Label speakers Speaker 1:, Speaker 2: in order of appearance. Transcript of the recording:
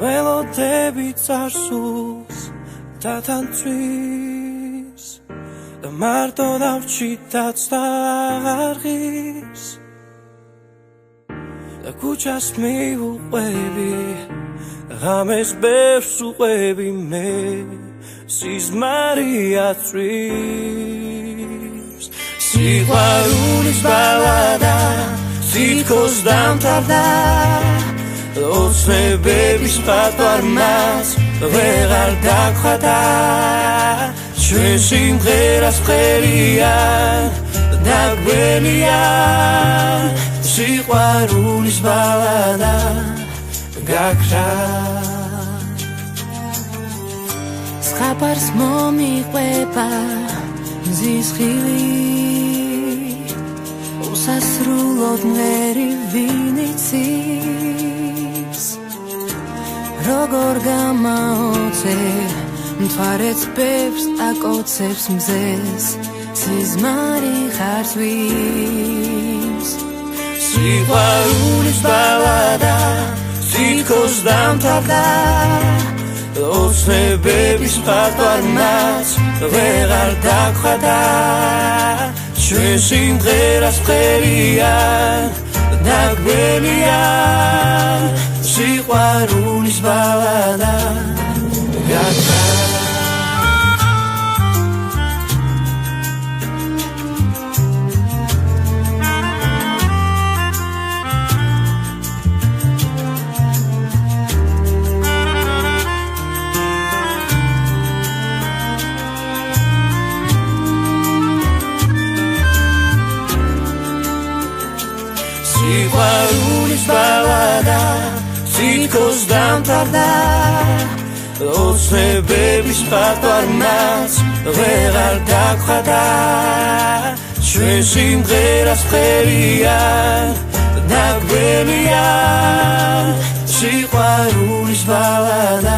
Speaker 1: ველოდები წარსულს და თან წვის და მარტო დავჭიდაც და აღარღის და ქუჩას მივუყვები ღამეს ბევრს უყვები მე სიზმარია წვიმს სიყვარულის ბალადა სითქოს დამთავრდა ოცნებების პატვარმას ვეღარ დაგხვდა ჩვენ სიმღერას ფერია დაგვენია სიყვარულის ბალადა გაქრა
Speaker 2: ხაპარს მომიყვება ზისხილი უსასრულოდ მღერი ვინ იცის როგორ გამაოცე მთვარეც ბევრს აკოცებს მზეს სიზმარი ხარცვის
Speaker 1: სიყვარულის ბალადა სითქოს დამთავრდა ოცნებების პატვარმას ვეღარ დაგხვდა ჩვენ სიმღერას ფერია დაგვენია სიყვარულის ბალადა გაქრა სიყვარულის ბალადა სითქოს დამთავრდა ოცნებების პატვარმას ვეღარ დაგხვდა ჩვენ სიმღერას ფერია დაგვენია სიყვარულის ბალადა